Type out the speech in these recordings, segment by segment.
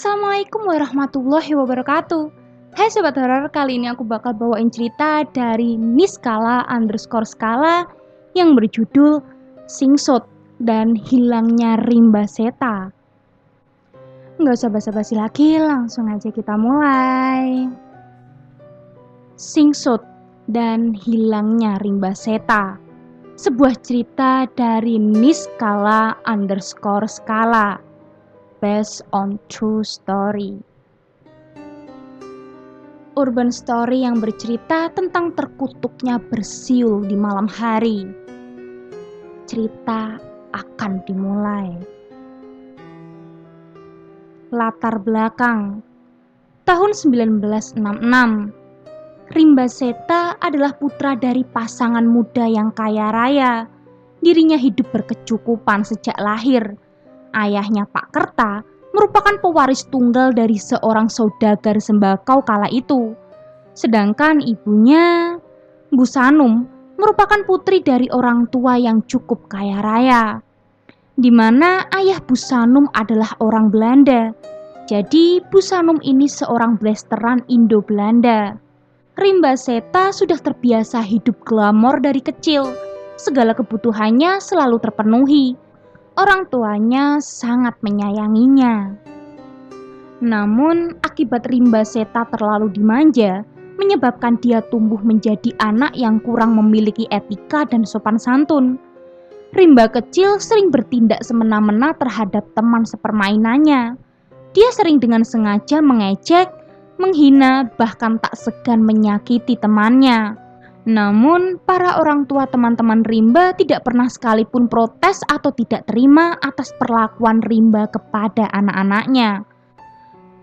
Assalamualaikum warahmatullahi wabarakatuh. Hai sobat horor, kali ini aku bakal bawain cerita dari Niskala_skala yang berjudul Singsut dan Hilangnya Rimba Seta. Nggak usah basa-basi lagi, langsung aja kita mulai. Singsut dan Hilangnya Rimba Seta, sebuah cerita dari Niskala_skala based on true story. Urban story yang bercerita tentang terkutuknya bersiul di malam hari. Cerita akan dimulai. Latar belakang tahun 1966. Rimba Seta adalah putra dari pasangan muda yang kaya raya. Dirinya hidup berkecukupan sejak lahir. Ayahnya Pak Kerta merupakan pewaris tunggal dari seorang saudagar sembakau kala itu. Sedangkan ibunya, Bu Sanum, merupakan putri dari orang tua yang cukup kaya raya. Di mana ayah Bu Sanum adalah orang Belanda. Jadi Bu Sanum ini seorang blasteran Indo-Belanda. Rimba Seta sudah terbiasa hidup glamor dari kecil. Segala kebutuhannya selalu terpenuhi. Orang tuanya sangat menyayanginya. Namun, akibat Rimba Seta terlalu dimanja, menyebabkan dia tumbuh menjadi anak yang kurang memiliki etika dan sopan santun. Rimba kecil sering bertindak semena-mena terhadap teman sepermainannya. Dia sering dengan sengaja mengejek, menghina, bahkan tak segan menyakiti temannya. Namun, para orang tua teman-teman Rimba tidak pernah sekalipun protes atau tidak terima atas perlakuan Rimba kepada anak-anaknya.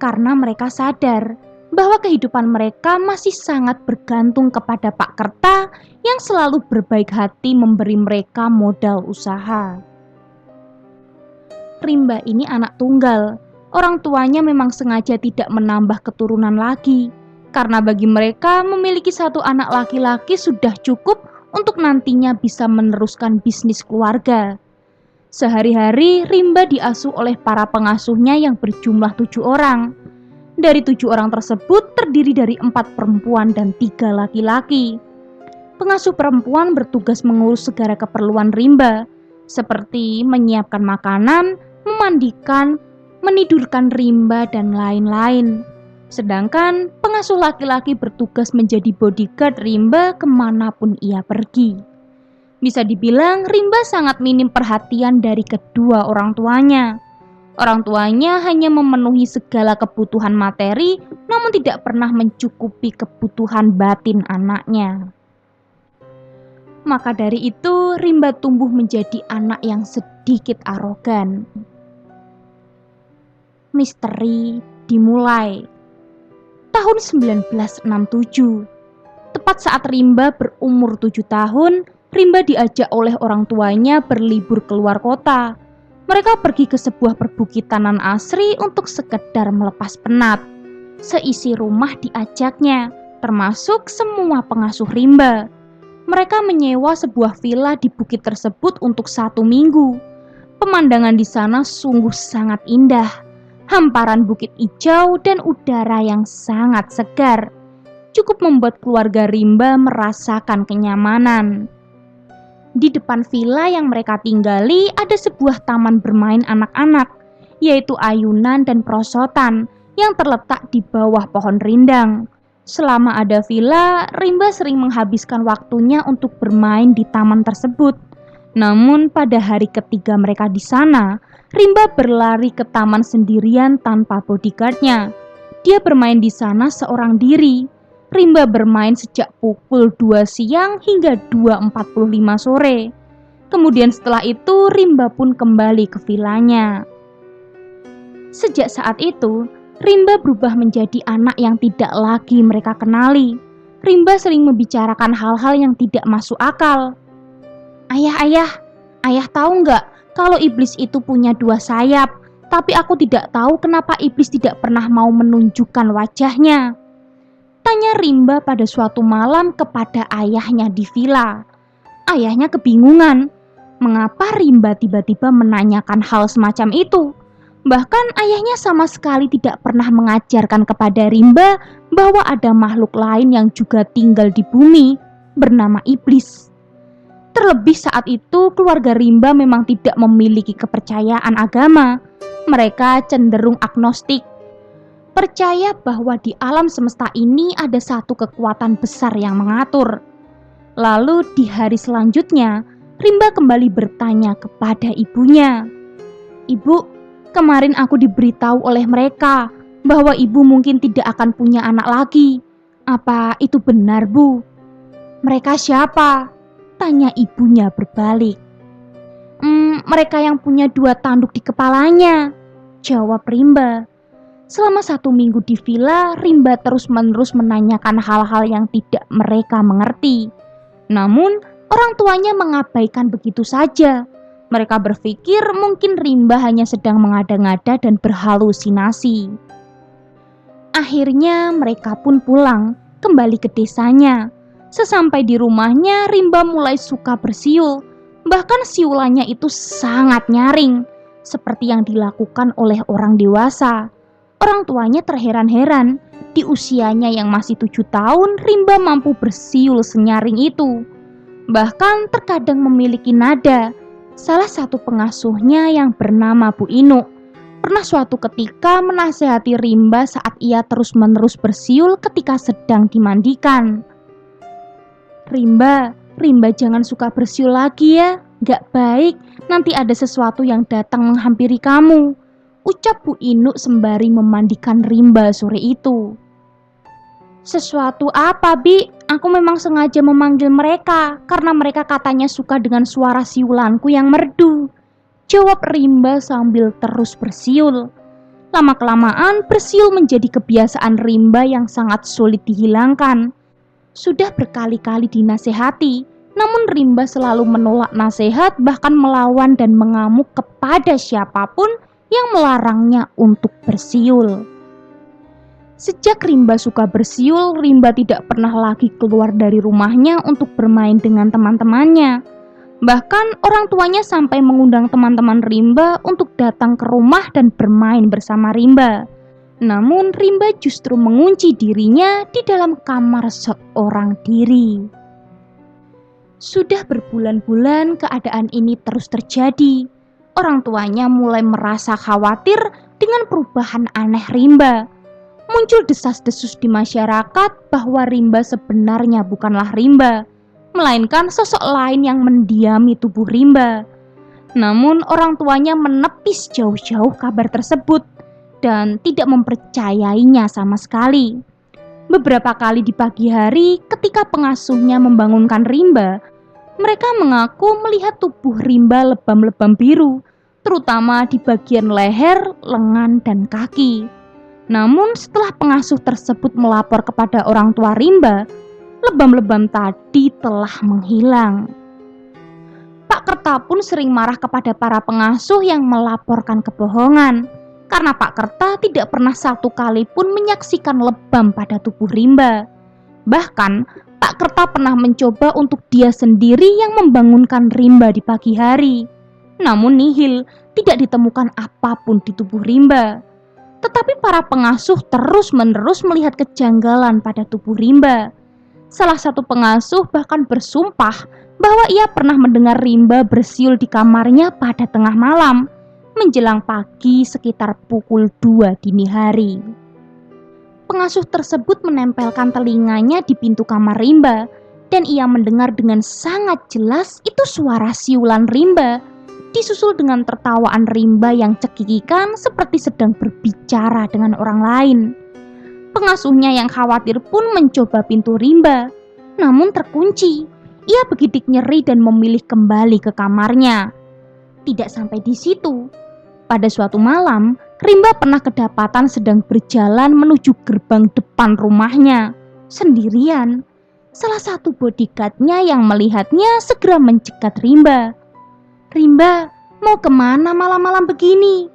Karena mereka sadar bahwa kehidupan mereka masih sangat bergantung kepada Pak Kerta yang selalu berbaik hati memberi mereka modal usaha. Rimba ini anak tunggal. Orang tuanya memang sengaja tidak menambah keturunan lagi. Karena bagi mereka memiliki satu anak laki-laki sudah cukup untuk nantinya bisa meneruskan bisnis keluarga. Sehari-hari Rimba diasuh oleh para pengasuhnya yang berjumlah 7 orang. Dari 7 orang tersebut terdiri dari 4 perempuan dan 3 laki-laki. Pengasuh perempuan bertugas mengurus segala keperluan Rimba, seperti menyiapkan makanan, memandikan, menidurkan Rimba, dan lain-lain. Sedangkan pengasuh laki-laki bertugas menjadi bodyguard Rimba kemanapun ia pergi. Bisa dibilang Rimba sangat minim perhatian dari kedua orang tuanya. Orang tuanya hanya memenuhi segala kebutuhan materi, namun tidak pernah mencukupi kebutuhan batin anaknya. Maka dari itu Rimba tumbuh menjadi anak yang sedikit arogan. Misteri dimulai. Tahun 1967, tepat saat Rimba berumur 7 tahun, Rimba diajak oleh orang tuanya berlibur keluar kota. Mereka pergi ke sebuah perbukitan asri untuk sekedar melepas penat. Seisi rumah diajaknya, termasuk semua pengasuh Rimba. Mereka menyewa sebuah villa di bukit tersebut untuk 1 minggu. Pemandangan di sana sungguh sangat indah. Hamparan bukit hijau dan udara yang sangat segar cukup membuat keluarga Rimba merasakan kenyamanan. Di depan villa yang mereka tinggali ada sebuah taman bermain anak-anak, yaitu ayunan dan perosotan yang terletak di bawah pohon rindang. Selama ada villa, Rimba sering menghabiskan waktunya untuk bermain di taman tersebut. Namun pada hari ketiga mereka di sana, Rimba berlari ke taman sendirian tanpa bodyguardnya. Dia bermain di sana seorang diri. Rimba bermain sejak pukul 2 siang hingga 2.45 sore. Kemudian setelah itu Rimba pun kembali ke villanya. Sejak saat itu, Rimba berubah menjadi anak yang tidak lagi mereka kenali. Rimba sering membicarakan hal-hal yang tidak masuk akal. Ayah tahu nggak kalau iblis itu punya 2 sayap, tapi aku tidak tahu kenapa iblis tidak pernah mau menunjukkan wajahnya. Tanya Rimba pada suatu malam kepada ayahnya di villa. Ayahnya kebingungan, mengapa Rimba tiba-tiba menanyakan hal semacam itu. Bahkan ayahnya sama sekali tidak pernah mengajarkan kepada Rimba bahwa ada makhluk lain yang juga tinggal di bumi bernama iblis. Terlebih saat itu keluarga Rimba memang tidak memiliki kepercayaan agama. Mereka cenderung agnostik, percaya bahwa di alam semesta ini ada satu kekuatan besar yang mengatur. Lalu di hari selanjutnya, Rimba kembali bertanya kepada ibunya, "Ibu, kemarin aku diberitahu oleh mereka bahwa ibu mungkin tidak akan punya anak lagi. Apa itu benar, Bu?" "Mereka siapa?" tanya ibunya berbalik. Mereka yang punya 2 tanduk di kepalanya," jawab Rimba. Selama 1 minggu di villa, Rimba terus-menerus menanyakan hal-hal yang tidak mereka mengerti. Namun, orang tuanya mengabaikan begitu saja. Mereka berpikir mungkin Rimba hanya sedang mengada-ngada dan berhalusinasi. Akhirnya mereka pun pulang, kembali ke desanya. Sesampai di rumahnya, Rimba mulai suka bersiul. Bahkan siulannya itu sangat nyaring, seperti yang dilakukan oleh orang dewasa. Orang tuanya terheran-heran, di usianya yang masih 7 tahun, Rimba mampu bersiul senyaring itu. Bahkan terkadang memiliki nada. Salah satu pengasuhnya yang bernama Bu Inu pernah suatu ketika menasehati Rimba saat ia terus-menerus bersiul ketika sedang dimandikan. Rimba jangan suka bersiul lagi ya, gak baik, nanti ada sesuatu yang datang menghampiri kamu," ucap Bu Inu sembari memandikan Rimba sore itu. "Sesuatu apa, Bi? Aku memang sengaja memanggil mereka karena mereka katanya suka dengan suara siulanku yang merdu," jawab Rimba sambil terus bersiul. Lama-kelamaan bersiul menjadi kebiasaan Rimba yang sangat sulit dihilangkan. Sudah berkali-kali dinasehati, namun Rimba selalu menolak nasihat, bahkan melawan dan mengamuk kepada siapapun yang melarangnya untuk bersiul. Sejak Rimba suka bersiul, Rimba tidak pernah lagi keluar dari rumahnya untuk bermain dengan teman-temannya. Bahkan orang tuanya sampai mengundang teman-teman Rimba untuk datang ke rumah dan bermain bersama Rimba. Namun Rimba justru mengunci dirinya di dalam kamar seorang diri. Sudah berbulan-bulan keadaan ini terus terjadi. Orang tuanya mulai merasa khawatir dengan perubahan aneh Rimba. Muncul desas-desus di masyarakat bahwa Rimba sebenarnya bukanlah Rimba, melainkan sosok lain yang mendiami tubuh Rimba. Namun orang tuanya menepis jauh-jauh kabar tersebut dan tidak mempercayainya sama sekali. Beberapa kali di pagi hari ketika pengasuhnya membangunkan Rimba, mereka mengaku melihat tubuh Rimba lebam-lebam biru, terutama di bagian leher, lengan, dan kaki. Namun setelah pengasuh tersebut melapor kepada orang tua Rimba, lebam-lebam tadi telah menghilang. Pak Kerta pun sering marah kepada para pengasuh yang melaporkan kebohongan, karena Pak Kerta tidak pernah satu kali pun menyaksikan lebam pada tubuh Rimba. Bahkan Pak Kerta pernah mencoba untuk dia sendiri yang membangunkan Rimba di pagi hari. Namun nihil, tidak ditemukan apapun di tubuh Rimba. Tetapi para pengasuh terus-menerus melihat kejanggalan pada tubuh Rimba. Salah satu pengasuh bahkan bersumpah bahwa ia pernah mendengar Rimba bersiul di kamarnya pada tengah malam, menjelang pagi sekitar pukul 2 dini hari. Pengasuh tersebut menempelkan telinganya di pintu kamar Rimba, dan ia mendengar dengan sangat jelas itu suara siulan Rimba, disusul dengan tertawaan Rimba yang cekikikan seperti sedang berbicara dengan orang lain. Pengasuhnya yang khawatir pun mencoba pintu Rimba, namun terkunci. Ia begitu nyeri dan memilih kembali ke kamarnya. Tidak sampai di situ. Pada suatu malam, Rimba pernah kedapatan sedang berjalan menuju gerbang depan rumahnya, sendirian. Salah satu bodyguardnya yang melihatnya segera mencegat Rimba. "Rimba, mau kemana malam-malam begini?"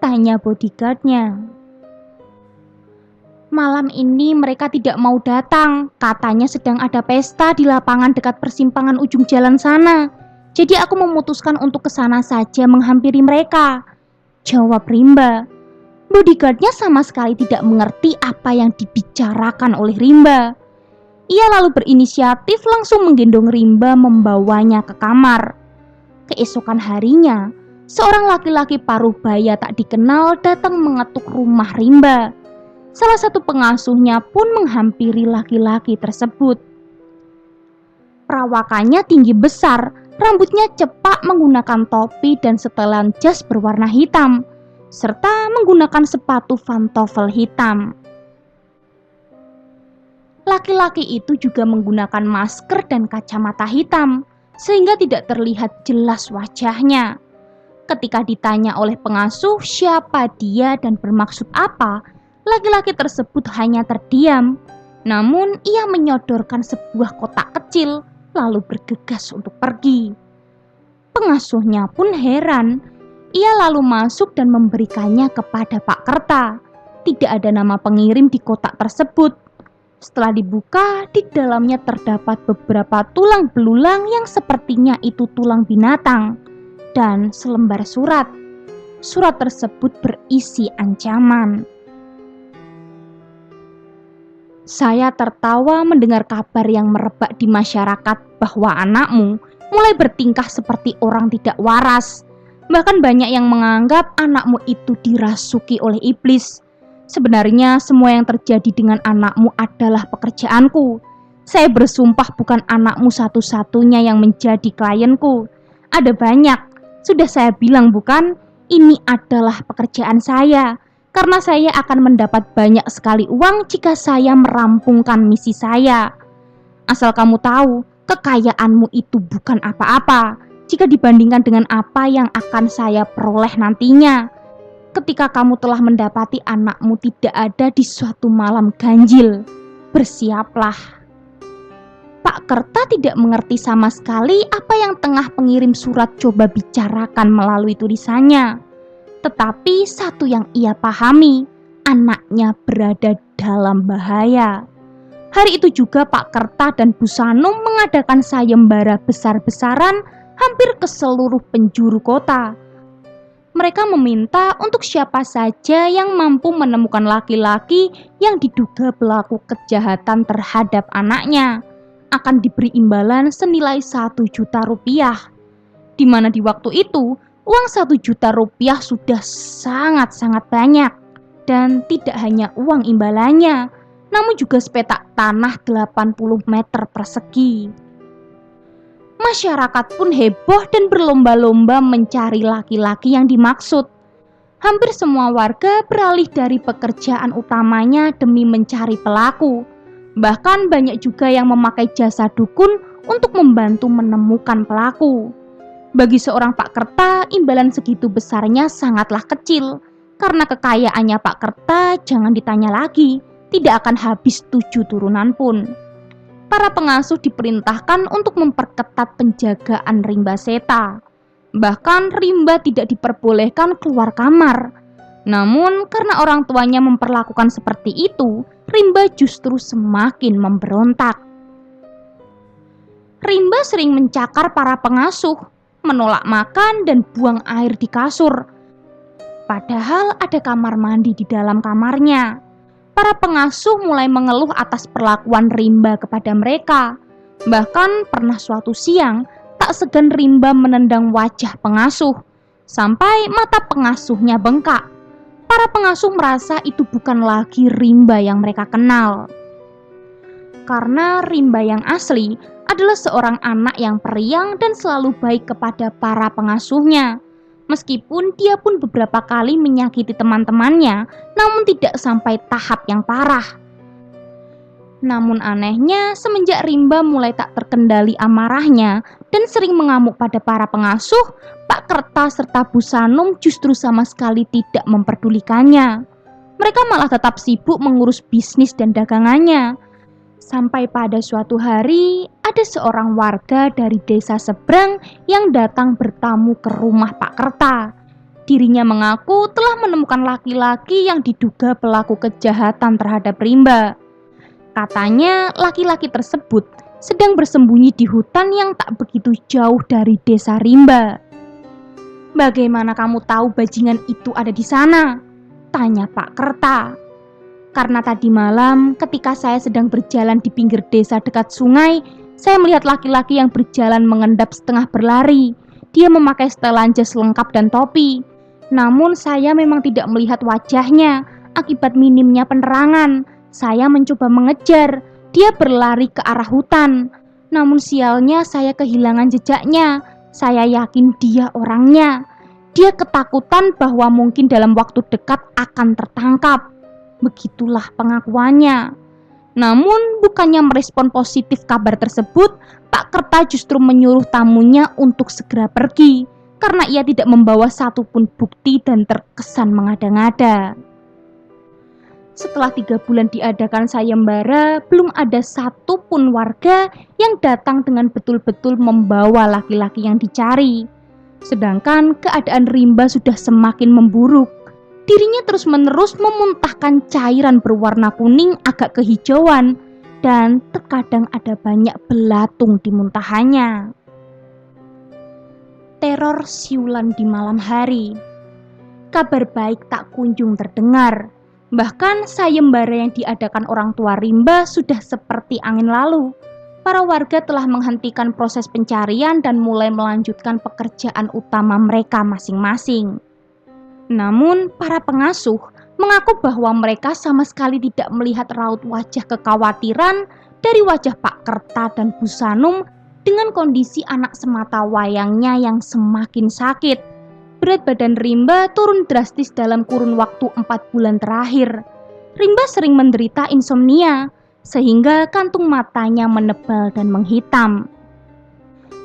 tanya bodyguardnya. "Malam ini mereka tidak mau datang, katanya sedang ada pesta di lapangan dekat persimpangan ujung jalan sana. Jadi aku memutuskan untuk ke sana saja menghampiri mereka," jawab Rimba. Bodyguardnya sama sekali tidak mengerti apa yang dibicarakan oleh Rimba. Ia lalu berinisiatif langsung menggendong Rimba membawanya ke kamar. Keesokan harinya, seorang laki-laki paruh baya tak dikenal datang mengetuk rumah Rimba. Salah satu pengasuhnya pun menghampiri laki-laki tersebut. Perawakannya tinggi besar, rambutnya cepak menggunakan topi dan setelan jas berwarna hitam, serta menggunakan sepatu pantofel hitam. Laki-laki itu juga menggunakan masker dan kacamata hitam, sehingga tidak terlihat jelas wajahnya. Ketika ditanya oleh pengasuh siapa dia dan bermaksud apa, laki-laki tersebut hanya terdiam. Namun ia menyodorkan sebuah kotak kecil, lalu bergegas untuk pergi. Pengasuhnya pun heran. Ia lalu masuk dan memberikannya kepada Pak Kerta. Tidak ada nama pengirim di kotak tersebut. Setelah dibuka, di dalamnya terdapat beberapa tulang belulang yang sepertinya itu tulang binatang dan selembar surat. Surat tersebut berisi ancaman. Saya tertawa mendengar kabar yang merebak di masyarakat bahwa anakmu mulai bertingkah seperti orang tidak waras. Bahkan banyak yang menganggap anakmu itu dirasuki oleh iblis. Sebenarnya semua yang terjadi dengan anakmu adalah pekerjaanku. Saya bersumpah bukan anakmu satu-satunya yang menjadi klienku. Ada banyak. Sudah saya bilang bukan, ini adalah pekerjaan saya. Karena saya akan mendapat banyak sekali uang jika saya merampungkan misi saya. Asal kamu tahu, kekayaanmu itu bukan apa-apa jika dibandingkan dengan apa yang akan saya peroleh nantinya. Ketika kamu telah mendapati anakmu tidak ada di suatu malam ganjil, bersiaplah. Pak Kerta tidak mengerti sama sekali apa yang tengah pengirim surat coba bicarakan melalui tulisannya. Tetapi satu yang ia pahami, anaknya berada dalam bahaya. Hari itu juga Pak Kerta dan Bu Sanum mengadakan sayembara besar-besaran hampir ke seluruh penjuru kota. Mereka meminta untuk siapa saja yang mampu menemukan laki-laki yang diduga pelaku kejahatan terhadap anaknya akan diberi imbalan senilai 1 juta rupiah. Di mana di waktu itu, uang 1 juta rupiah sudah sangat-sangat banyak. Dan tidak hanya uang imbalannya, namun juga sepetak tanah 80 meter persegi. Masyarakat pun heboh dan berlomba-lomba mencari laki-laki yang dimaksud. Hampir semua warga beralih dari pekerjaan utamanya demi mencari pelaku. Bahkan banyak juga yang memakai jasa dukun untuk membantu menemukan pelaku. Bagi seorang Pak Kerta, imbalan segitu besarnya sangatlah kecil. Karena kekayaannya Pak Kerta, jangan ditanya lagi, tidak akan habis 7 turunan pun. Para pengasuh diperintahkan untuk memperketat penjagaan Rimba Seta. Bahkan Rimba tidak diperbolehkan keluar kamar. Namun karena orang tuanya memperlakukan seperti itu, Rimba justru semakin memberontak. Rimba sering mencakar para pengasuh, menolak makan dan buang air di kasur. Padahal ada kamar mandi di dalam kamarnya. Para pengasuh mulai mengeluh atas perlakuan Rimba kepada mereka. Bahkan pernah suatu siang, tak segan Rimba menendang wajah pengasuh, sampai mata pengasuhnya bengkak. Para pengasuh merasa itu bukan lagi Rimba yang mereka kenal. Karena Rimba yang asli adalah seorang anak yang periang dan selalu baik kepada para pengasuhnya. Meskipun dia pun beberapa kali menyakiti teman-temannya, namun tidak sampai tahap yang parah. Namun anehnya, semenjak Rimba mulai tak terkendali amarahnya dan sering mengamuk pada para pengasuh, Pak Kerta serta Bu Sanum justru sama sekali tidak memperdulikannya. Mereka malah tetap sibuk mengurus bisnis dan dagangannya. Sampai pada suatu hari, ada seorang warga dari desa seberang yang datang bertamu ke rumah Pak Kerta. Dirinya mengaku telah menemukan laki-laki yang diduga pelaku kejahatan terhadap Rimba. Katanya laki-laki tersebut sedang bersembunyi di hutan yang tak begitu jauh dari desa Rimba. "Bagaimana kamu tahu bajingan itu ada di sana?" tanya Pak Kerta. "Karena tadi malam ketika saya sedang berjalan di pinggir desa dekat sungai, saya melihat laki-laki yang berjalan mengendap setengah berlari. Dia memakai setelan jas lengkap dan topi. Namun saya memang tidak melihat wajahnya akibat minimnya penerangan. Saya mencoba mengejar. Dia berlari ke arah hutan. Namun sialnya saya kehilangan jejaknya. Saya yakin dia orangnya. Dia ketakutan bahwa mungkin dalam waktu dekat akan tertangkap." Begitulah pengakuannya. Namun bukannya merespon positif kabar tersebut, Pak Kerta justru menyuruh tamunya untuk segera pergi karena ia tidak membawa satupun bukti dan terkesan mengada-ngada. Setelah 3 bulan diadakan sayembara, belum ada satupun warga yang datang dengan betul-betul membawa laki-laki yang dicari. Sedangkan keadaan Rimba sudah semakin memburuk. Dirinya terus-menerus memuntahkan cairan berwarna kuning agak kehijauan dan terkadang ada banyak belatung di muntahannya. Teror siulan di malam hari. Kabar baik tak kunjung terdengar. Bahkan sayembara yang diadakan orang tua Rimba sudah seperti angin lalu. Para warga telah menghentikan proses pencarian dan mulai melanjutkan pekerjaan utama mereka masing-masing. Namun para pengasuh mengaku bahwa mereka sama sekali tidak melihat raut wajah kekhawatiran dari wajah Pak Kerta dan Bu Sanum dengan kondisi anak semata wayangnya yang semakin sakit. Berat badan Rimba turun drastis dalam kurun waktu 4 bulan terakhir. Rimba sering menderita insomnia, sehingga kantung matanya menebal dan menghitam.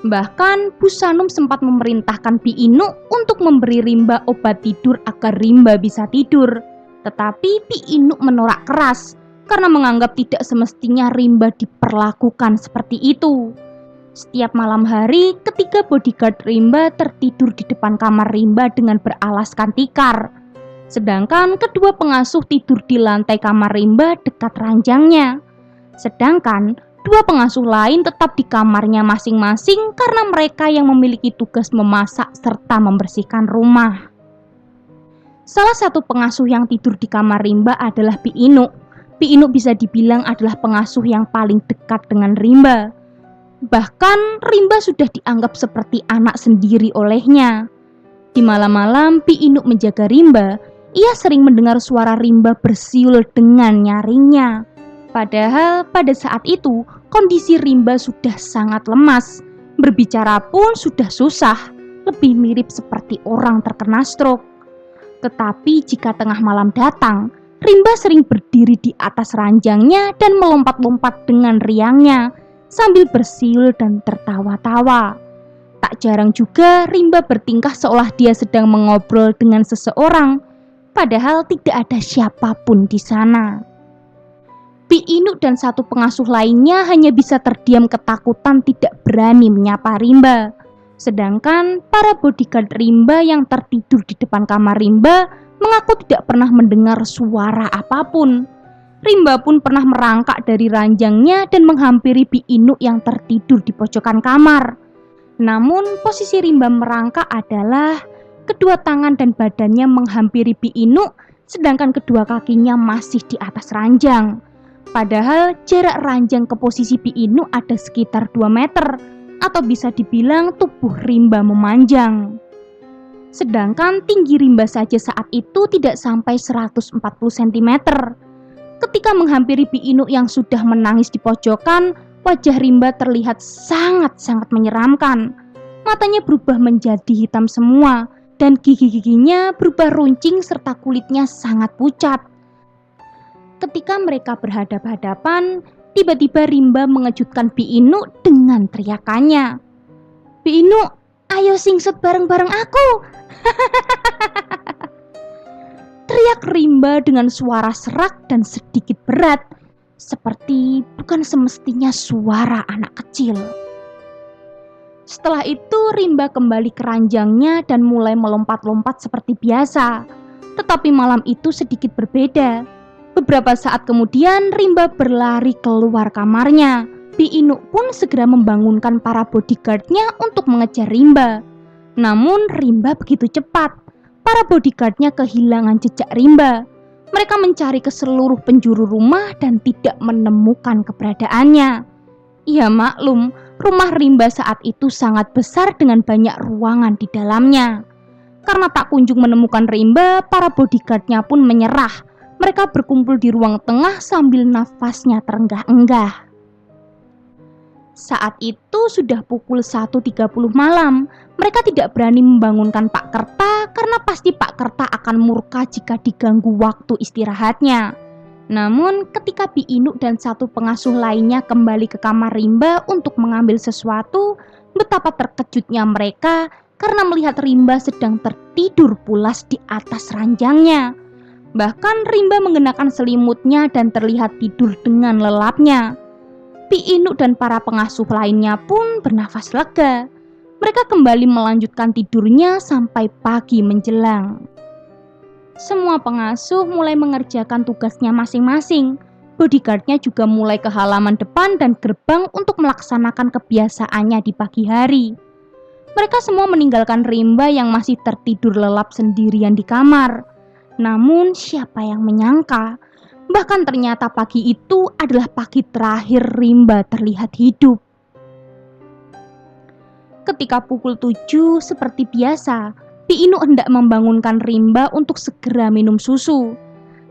Bahkan Bu Sanum sempat memerintahkan Bi Inu untuk memberi Rimba obat tidur agar Rimba bisa tidur. Tetapi Bi Inu menolak keras karena menganggap tidak semestinya Rimba diperlakukan seperti itu. Setiap malam hari ketika bodyguard Rimba tertidur di depan kamar Rimba dengan beralaskan tikar. Sedangkan kedua pengasuh tidur di lantai kamar Rimba dekat ranjangnya. Sedangkan 2 pengasuh lain tetap di kamarnya masing-masing karena mereka yang memiliki tugas memasak serta membersihkan rumah. Salah satu pengasuh yang tidur di kamar Rimba adalah Bi Inu. Bi Inu bisa dibilang adalah pengasuh yang paling dekat dengan Rimba. Bahkan Rimba sudah dianggap seperti anak sendiri olehnya. Di malam-malam Bi Inu menjaga Rimba, ia sering mendengar suara Rimba bersiul dengan nyaringnya. Padahal pada saat itu kondisi Rimba sudah sangat lemas. Berbicara pun sudah susah, lebih mirip seperti orang terkena stroke. Tetapi jika tengah malam datang, Rimba sering berdiri di atas ranjangnya dan melompat-lompat dengan riangnya sambil bersiul dan tertawa-tawa. Tak jarang juga Rimba bertingkah seolah dia sedang mengobrol dengan seseorang, padahal tidak ada siapapun di sana. Bi Inu dan 1 pengasuh lainnya hanya bisa terdiam ketakutan tidak berani menyapa Rimba. Sedangkan para bodyguard Rimba yang tertidur di depan kamar Rimba mengaku tidak pernah mendengar suara apapun. Rimba pun pernah merangkak dari ranjangnya dan menghampiri Bi Inu yang tertidur di pojokan kamar. Namun posisi Rimba merangkak adalah kedua tangan dan badannya menghampiri Bi Inu, sedangkan kedua kakinya masih di atas ranjang. Padahal jarak ranjang ke posisi Bi Inu ada sekitar 2 meter, atau bisa dibilang tubuh Rimba memanjang. Sedangkan tinggi Rimba saja saat itu tidak sampai 140 cm. Ketika menghampiri Bi Inu yang sudah menangis di pojokan, wajah Rimba terlihat sangat-sangat menyeramkan. Matanya berubah menjadi hitam semua, dan gigi-giginya berubah runcing serta kulitnya sangat pucat. Ketika mereka berhadapan-hadapan, tiba-tiba Rimba mengejutkan Bi Inu dengan teriakannya. "Bi Inu, ayo singsut bareng-bareng aku!" Teriak Rimba dengan suara serak dan sedikit berat, seperti bukan semestinya suara anak kecil. Setelah itu Rimba kembali ke ranjangnya dan mulai melompat-lompat seperti biasa. Tetapi malam itu sedikit berbeda. Beberapa saat kemudian Rimba berlari keluar kamarnya. Bi Inu pun segera membangunkan para bodyguardnya untuk mengejar Rimba. Namun Rimba begitu cepat. Para bodyguardnya kehilangan jejak Rimba. Mereka mencari ke seluruh penjuru rumah dan tidak menemukan keberadaannya. Ya maklum, rumah Rimba saat itu sangat besar dengan banyak ruangan di dalamnya. Karena tak kunjung menemukan Rimba, para bodyguardnya pun menyerah. Mereka berkumpul di ruang tengah sambil nafasnya terenggah-enggah. Saat itu sudah pukul 1.30 malam. Mereka tidak berani membangunkan Pak Kerta karena pasti Pak Kerta akan murka jika diganggu waktu istirahatnya. Namun ketika Bi Inuk dan satu pengasuh lainnya kembali ke kamar Rimba untuk mengambil sesuatu, betapa terkejutnya mereka karena melihat Rimba sedang tertidur pulas di atas ranjangnya. Bahkan Rimba mengenakan selimutnya dan terlihat tidur dengan lelapnya. Bi Inuk dan para pengasuh lainnya pun bernafas lega. Mereka kembali melanjutkan tidurnya sampai pagi menjelang. Semua pengasuh mulai mengerjakan tugasnya masing-masing. Bodyguardnya juga mulai ke halaman depan dan gerbang untuk melaksanakan kebiasaannya di pagi hari. Mereka semua meninggalkan Rimba yang masih tertidur lelap sendirian di kamar. Namun siapa yang menyangka, bahkan ternyata pagi itu adalah pagi terakhir Rimba terlihat hidup. Ketika pukul 7 seperti biasa, Bi Inuk hendak membangunkan Rimba untuk segera minum susu.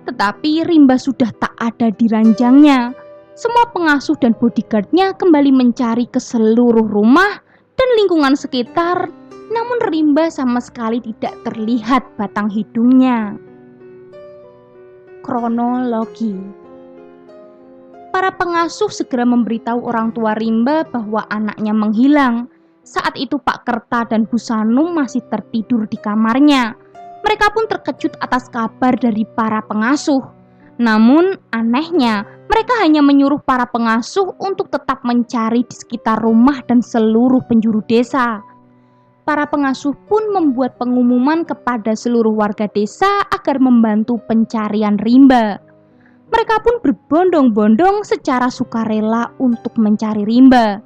Tetapi Rimba sudah tak ada di ranjangnya. Semua pengasuh dan bodyguardnya kembali mencari ke seluruh rumah dan lingkungan sekitar, namun Rimba sama sekali tidak terlihat batang hidungnya. Kronologi. Para pengasuh segera memberitahu orang tua Rimba bahwa anaknya menghilang. Saat itu Pak Kerta dan Bu Sanum masih tertidur di kamarnya. Mereka pun terkejut atas kabar dari para pengasuh. Namun anehnya, mereka hanya menyuruh para pengasuh untuk tetap mencari di sekitar rumah dan seluruh penjuru desa. Para pengasuh pun membuat pengumuman kepada seluruh warga desa agar membantu pencarian Rimba. Mereka pun berbondong-bondong secara sukarela untuk mencari Rimba.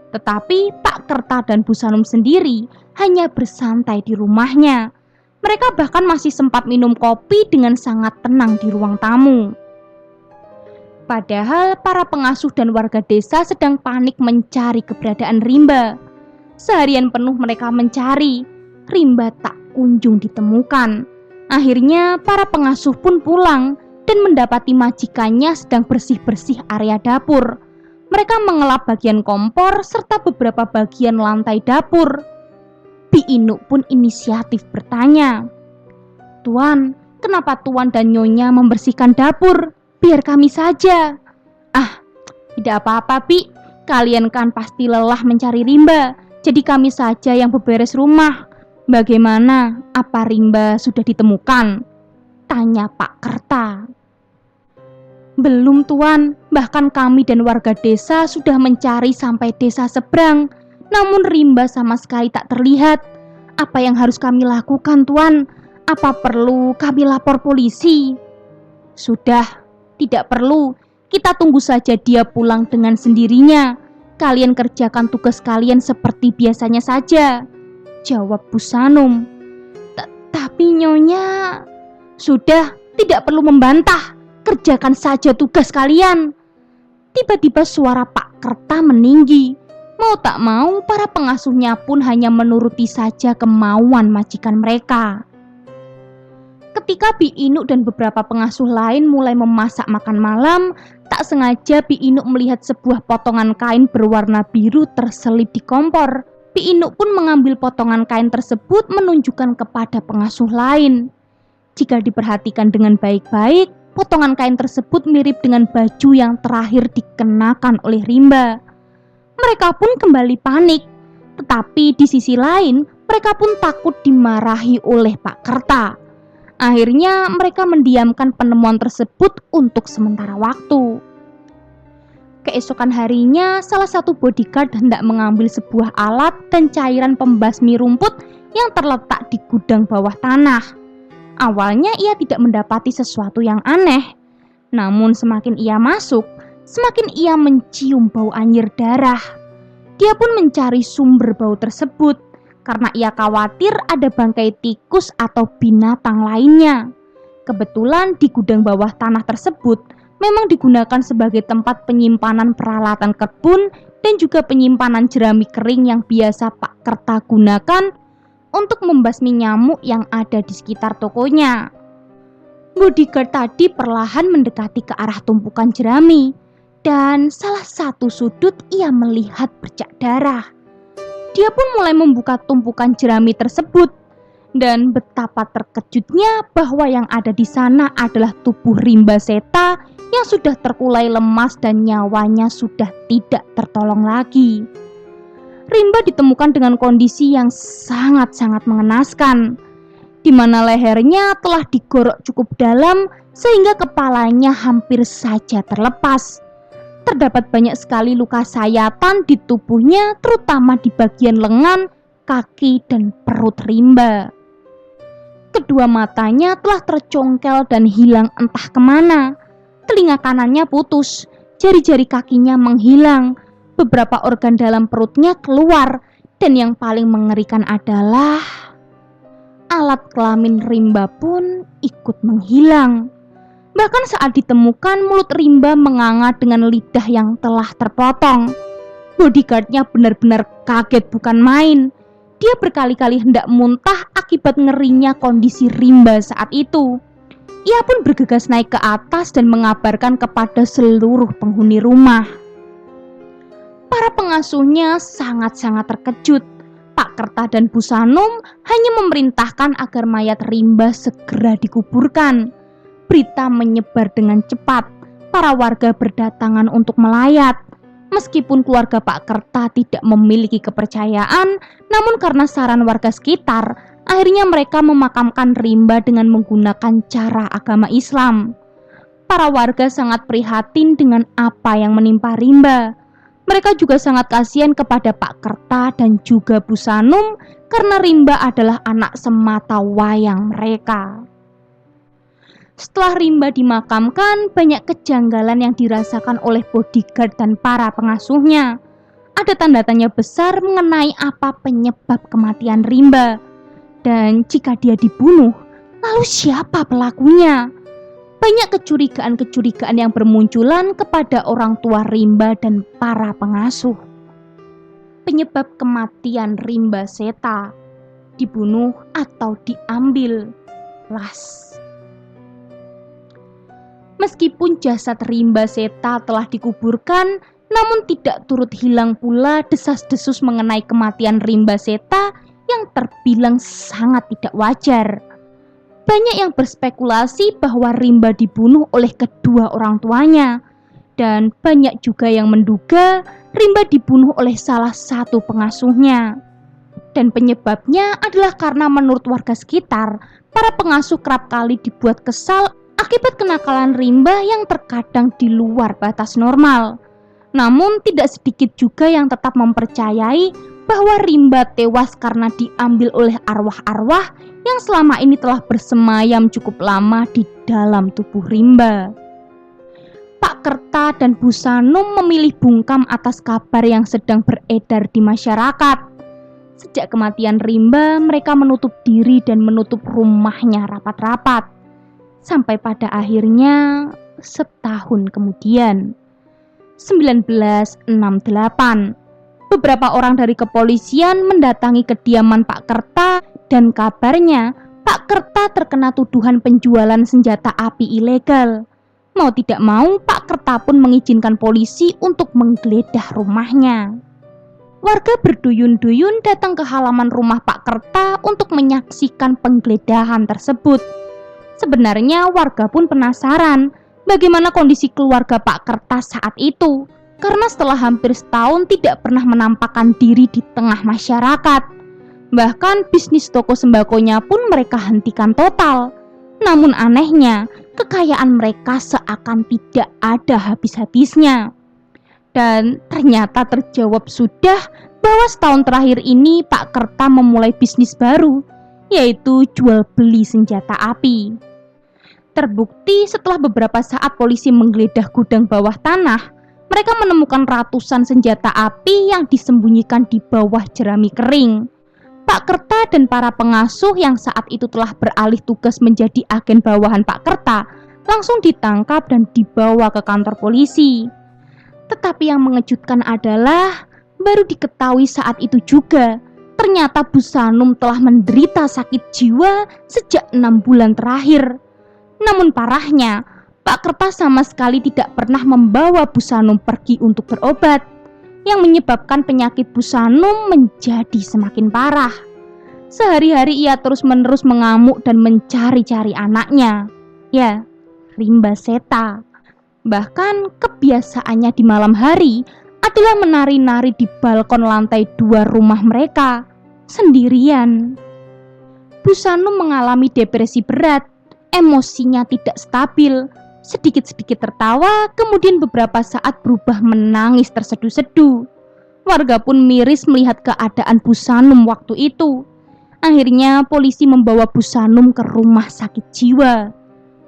Tetapi Pak Kerta dan Bu Sanum sendiri hanya bersantai di rumahnya. Mereka bahkan masih sempat minum kopi dengan sangat tenang di ruang tamu. Padahal para pengasuh dan warga desa sedang panik mencari keberadaan Rimba. Seharian penuh mereka mencari, Rimba tak kunjung ditemukan. Akhirnya para pengasuh pun pulang dan mendapati majikannya sedang bersih-bersih area dapur. Mereka mengelap bagian kompor serta beberapa bagian lantai dapur. Bi Inuk pun inisiatif bertanya, "Tuan, kenapa Tuan dan Nyonya membersihkan dapur? Biar kami saja." "Ah, tidak apa-apa, Bi. Kalian kan pasti lelah mencari Rimba. Jadi kami saja yang beberes rumah. Bagaimana? Apa Rimba sudah ditemukan?" tanya Pak Kerta. "Belum, Tuan. Bahkan kami dan warga desa sudah mencari sampai desa seberang. Namun Rimba sama sekali tak terlihat. Apa yang harus kami lakukan, Tuan? Apa perlu kami lapor polisi?" "Sudah, tidak perlu. Kita tunggu saja dia pulang dengan sendirinya. Kalian kerjakan tugas kalian seperti biasanya saja," jawab Bu Sanum. "Tapi Nyonya..." "Sudah, tidak perlu membantah. Kerjakan saja tugas kalian." Tiba-tiba suara Pak Kerta meninggi. Mau tak mau, para pengasuhnya pun hanya menuruti saja kemauan majikan mereka. Ketika Bi Inuk dan beberapa pengasuh lain mulai memasak makan malam, tak sengaja Bi Inuk melihat sebuah potongan kain berwarna biru terselip di kompor. Bi Inuk pun mengambil potongan kain tersebut menunjukkan kepada pengasuh lain. Jika diperhatikan dengan baik-baik, potongan kain tersebut mirip dengan baju yang terakhir dikenakan oleh Rimba. Mereka pun kembali panik, tetapi di sisi lain mereka pun takut dimarahi oleh Pak Kerta. Akhirnya mereka mendiamkan penemuan tersebut untuk sementara waktu. Keesokan harinya, salah satu bodyguard hendak mengambil sebuah alat dan cairan pembasmi rumput yang terletak di gudang bawah tanah. Awalnya ia tidak mendapati sesuatu yang aneh. Namun semakin ia masuk, semakin ia mencium bau anyir darah. Dia pun mencari sumber bau tersebut. karena ia khawatir ada bangkai tikus atau binatang lainnya. Kebetulan di gudang bawah tanah tersebut memang digunakan sebagai tempat penyimpanan peralatan kebun dan juga penyimpanan jerami kering yang biasa Pak Kerta gunakan untuk membasmi nyamuk yang ada di sekitar tokonya. Bodyguard tadi perlahan mendekati ke arah tumpukan jerami dan salah satu sudut ia melihat bercak darah. Dia pun mulai membuka tumpukan jerami tersebut dan betapa terkejutnya bahwa yang ada di sana adalah tubuh Rimba Seta yang sudah terkulai lemas dan nyawanya sudah tidak tertolong lagi. Rimba ditemukan dengan kondisi yang sangat-sangat mengenaskan, di mana lehernya telah digorok cukup dalam sehingga kepalanya hampir saja terlepas. Terdapat banyak sekali luka sayatan di tubuhnya, terutama di bagian lengan, kaki, dan perut Rimba. Kedua matanya telah tercongkel dan hilang entah kemana. Telinga kanannya putus, jari-jari kakinya menghilang, beberapa organ dalam perutnya keluar, dan yang paling mengerikan adalah alat kelamin Rimba pun ikut menghilang. Bahkan saat ditemukan, mulut Rimba menganga dengan lidah yang telah terpotong. Bodyguardnya benar-benar kaget bukan main. Dia berkali-kali hendak muntah akibat ngerinya kondisi Rimba saat itu. Ia pun bergegas naik ke atas dan mengabarkan kepada seluruh penghuni rumah. Para pengasuhnya sangat-sangat terkejut. Pak Kerta dan Bu Sanom hanya memerintahkan agar mayat Rimba segera dikuburkan. Berita menyebar dengan cepat. Para warga berdatangan untuk melayat. Meskipun keluarga Pak Kerta tidak memiliki kepercayaan, namun karena saran warga sekitar, akhirnya mereka memakamkan Rimba dengan menggunakan cara agama Islam. Para warga sangat prihatin dengan apa yang menimpa Rimba. Mereka juga sangat kasihan kepada Pak Kerta dan juga Bu Sanom karena Rimba adalah anak semata wayang mereka. Setelah Rimba dimakamkan, banyak kejanggalan yang dirasakan oleh bodyguard dan para pengasuhnya. Ada tanda tanya besar mengenai apa penyebab kematian Rimba. Dan jika dia dibunuh, lalu siapa pelakunya? Banyak kecurigaan-kecurigaan yang bermunculan kepada orang tua Rimba dan para pengasuh. Penyebab kematian Rimba Seta, dibunuh atau diambil las. Meskipun jasad Rimba Seta telah dikuburkan, namun tidak turut hilang pula desas-desus mengenai kematian Rimba Seta yang terbilang sangat tidak wajar. Banyak yang berspekulasi bahwa Rimba dibunuh oleh kedua orang tuanya, dan banyak juga yang menduga Rimba dibunuh oleh salah satu pengasuhnya. Dan penyebabnya adalah karena menurut warga sekitar, para pengasuh kerap kali dibuat kesal akibat kenakalan Rimba yang terkadang di luar batas normal. Namun tidak sedikit juga yang tetap mempercayai bahwa Rimba tewas karena diambil oleh arwah-arwah yang selama ini telah bersemayam cukup lama di dalam tubuh Rimba. Pak Kerta dan Bu Sanom memilih bungkam atas kabar yang sedang beredar di masyarakat. Sejak kematian Rimba, mereka menutup diri dan menutup rumahnya rapat-rapat. Sampai pada akhirnya setahun kemudian, 1968, beberapa orang dari kepolisian mendatangi kediaman Pak Kerta dan kabarnya Pak Kerta terkena tuduhan penjualan senjata api ilegal. Mau tidak mau, Pak Kerta pun mengizinkan polisi untuk menggeledah rumahnya. Warga berduyun-duyun datang ke halaman rumah Pak Kerta untuk menyaksikan penggeledahan tersebut. Sebenarnya warga pun penasaran bagaimana kondisi keluarga Pak Kerta saat itu, karena setelah hampir setahun tidak pernah menampakkan diri di tengah masyarakat. Bahkan bisnis toko sembakonya pun mereka hentikan total. Namun anehnya, kekayaan mereka seakan tidak ada habis-habisnya. Dan ternyata terjawab sudah bahwa setahun terakhir ini Pak Kerta memulai bisnis baru, yaitu jual beli senjata api. Terbukti setelah beberapa saat polisi menggeledah gudang bawah tanah, mereka menemukan ratusan senjata api yang disembunyikan di bawah jerami kering. Pak Kerta dan para pengasuh yang saat itu telah beralih tugas menjadi agen bawahan Pak Kerta langsung ditangkap dan dibawa ke kantor polisi. Tetapi yang mengejutkan adalah baru diketahui saat itu juga ternyata Bu Sanum telah menderita sakit jiwa sejak 6 bulan terakhir. Namun parahnya, Pak Kerta sama sekali tidak pernah membawa Bu Sanum pergi untuk berobat, yang menyebabkan penyakit Bu Sanum menjadi semakin parah. Sehari-hari ia terus-menerus mengamuk dan mencari-cari anaknya, ya, Rimba Seta. Bahkan kebiasaannya di malam hari adalah menari-nari di balkon lantai 2 rumah mereka, sendirian. Bu Sanum mengalami depresi berat, emosinya tidak stabil, sedikit-sedikit tertawa, kemudian beberapa saat berubah menangis terseduh-seduh. Warga pun miris melihat keadaan Bu Sanum waktu itu. Akhirnya polisi membawa Bu Sanum ke rumah sakit jiwa.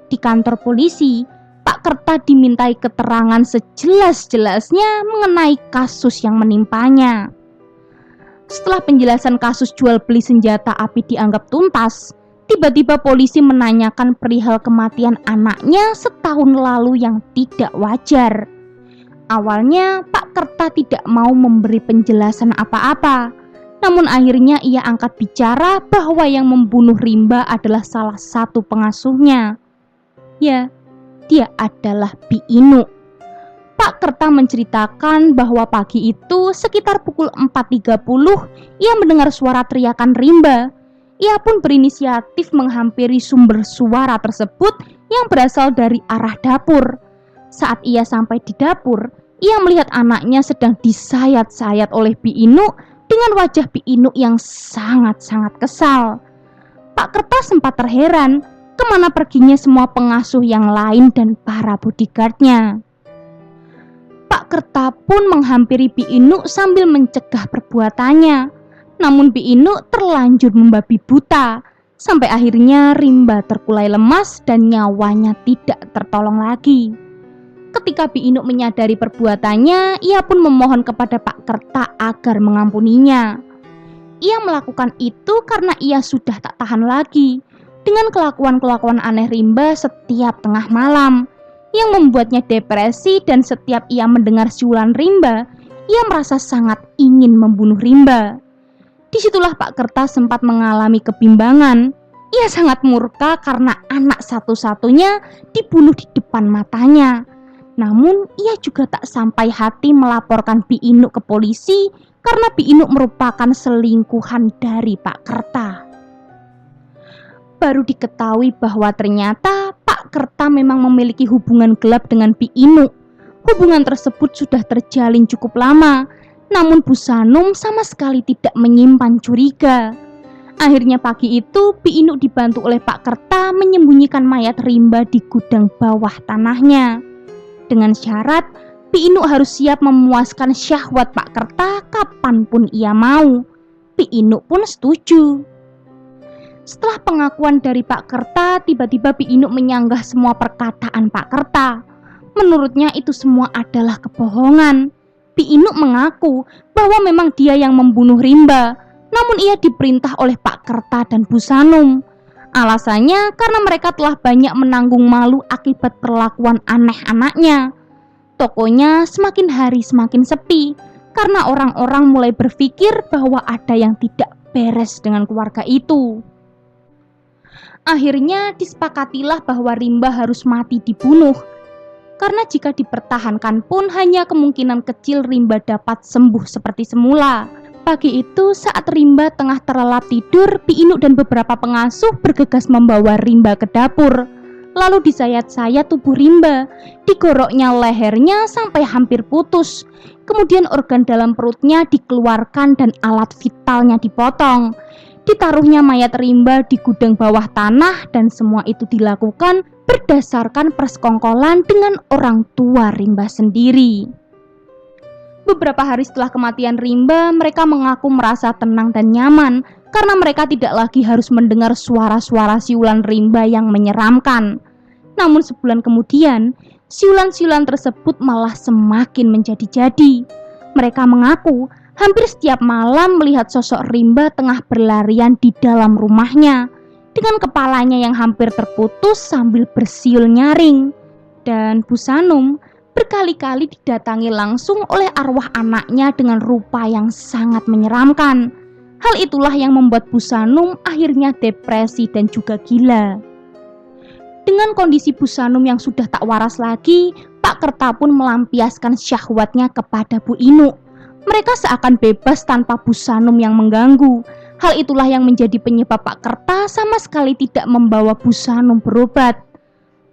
Di kantor polisi, Pak Kerta dimintai keterangan sejelas-jelasnya mengenai kasus yang menimpanya. Setelah penjelasan kasus jual beli senjata api dianggap tuntas, tiba-tiba polisi menanyakan perihal kematian anaknya setahun lalu yang tidak wajar. Awalnya Pak Kerta tidak mau memberi penjelasan apa-apa, namun akhirnya ia angkat bicara bahwa yang membunuh Rimba adalah salah satu pengasuhnya. Ya, dia adalah Bi Inu. Pak Kerta menceritakan bahwa pagi itu sekitar pukul 4.30 ia mendengar suara teriakan Rimba. Ia pun berinisiatif menghampiri sumber suara tersebut yang berasal dari arah dapur. Saat ia sampai di dapur, ia melihat anaknya sedang disayat-sayat oleh Bi Inu dengan wajah Bi Inu yang sangat-sangat kesal. Pak Kerta sempat terheran kemana perginya semua pengasuh yang lain dan para bodyguardnya. Pak Kerta pun menghampiri Bi Inu sambil mencegah perbuatannya. Namun Bi Inu terlanjur membabi buta, sampai akhirnya Rimba terkulai lemas dan nyawanya tidak tertolong lagi. Ketika Bi Inu menyadari perbuatannya, ia pun memohon kepada Pak Kerta agar mengampuninya. Ia melakukan itu karena ia sudah tak tahan lagi dengan kelakuan-kelakuan aneh Rimba setiap tengah malam, yang membuatnya depresi, dan setiap ia mendengar siulan Rimba, ia merasa sangat ingin membunuh Rimba. Disitulah Pak Kerta sempat mengalami kebimbangan. Ia sangat murka karena anak satu-satunya dibunuh di depan matanya. Namun ia juga tak sampai hati melaporkan Bi Inu ke polisi karena Bi Inu merupakan selingkuhan dari Pak Kerta. Baru diketahui bahwa ternyata Pak Kerta memang memiliki hubungan gelap dengan Bi Inu. Hubungan tersebut sudah terjalin cukup lama, namun Bu Sanum sama sekali tidak menyimpan curiga. Akhirnya pagi itu Bi Inu dibantu oleh Pak Kerta menyembunyikan mayat Rimba di gudang bawah tanahnya. Dengan syarat Bi Inu harus siap memuaskan syahwat Pak Kerta kapanpun ia mau. Bi Inu pun setuju. Setelah pengakuan dari Pak Kerta, tiba-tiba Bi Inu menyanggah semua perkataan Pak Kerta. Menurutnya itu semua adalah kebohongan. Bi Inu mengaku bahwa memang dia yang membunuh Rimba, namun ia diperintah oleh Pak Kerta dan Bu Sanum. Alasannya karena mereka telah banyak menanggung malu akibat perlakuan aneh anaknya. Tokonya semakin hari semakin sepi karena orang-orang mulai berpikir bahwa ada yang tidak beres dengan keluarga itu. Akhirnya disepakatilah bahwa Rimba harus mati dibunuh. Karena jika dipertahankan pun hanya kemungkinan kecil Rimba dapat sembuh seperti semula. Pagi itu saat Rimba tengah terlelap tidur, Bi Inu dan beberapa pengasuh bergegas membawa Rimba ke dapur. Lalu disayat-sayat tubuh Rimba, digoroknya lehernya sampai hampir putus. Kemudian organ dalam perutnya dikeluarkan dan alat vitalnya dipotong. Ditaruhnya mayat Rimba di gudang bawah tanah, dan semua itu dilakukan berdasarkan persekongkolan dengan orang tua Rimba sendiri. Beberapa hari setelah kematian Rimba, mereka mengaku merasa tenang dan nyaman karena mereka tidak lagi harus mendengar suara-suara siulan Rimba yang menyeramkan. Namun sebulan kemudian, siulan-siulan tersebut malah semakin menjadi-jadi. Mereka mengaku Hampir setiap malam melihat sosok Rimba tengah berlarian di dalam rumahnya dengan kepalanya yang hampir terputus sambil bersiul nyaring. Dan Bu Sanum berkali-kali didatangi langsung oleh arwah anaknya dengan rupa yang sangat menyeramkan. Hal itulah yang membuat Bu Sanum akhirnya depresi dan juga gila. Dengan kondisi Bu Sanum yang sudah tak waras lagi, Pak Kerta pun melampiaskan syahwatnya kepada Bu Inu. Mereka seakan bebas tanpa Bu Sanum yang mengganggu. Hal itulah yang menjadi penyebab Pak Kerta sama sekali tidak membawa Bu Sanum berobat.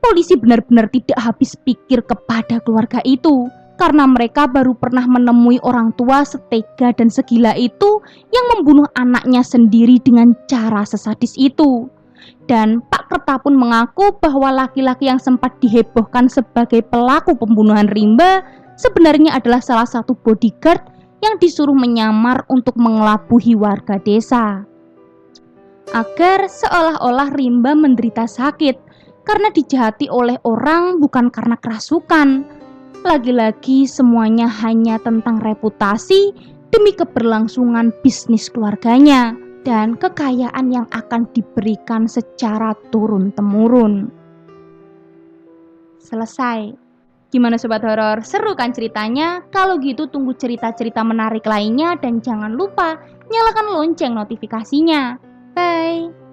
Polisi benar-benar tidak habis pikir kepada keluarga itu, karena mereka baru pernah menemui orang tua setega dan segila itu yang membunuh anaknya sendiri dengan cara sesadis itu. Dan Pak Kerta pun mengaku bahwa laki-laki yang sempat dihebohkan sebagai pelaku pembunuhan Rimba sebenarnya adalah salah satu bodyguard yang disuruh menyamar untuk mengelabui warga desa. Agar seolah-olah Rimba menderita sakit karena dijahati oleh orang bukan karena kerasukan. Lagi-lagi semuanya hanya tentang reputasi demi keberlangsungan bisnis keluarganya dan kekayaan yang akan diberikan secara turun-temurun. Selesai. Gimana Sobat Horor? Seru kan ceritanya? Kalau gitu tunggu cerita-cerita menarik lainnya dan jangan lupa nyalakan lonceng notifikasinya. Bye!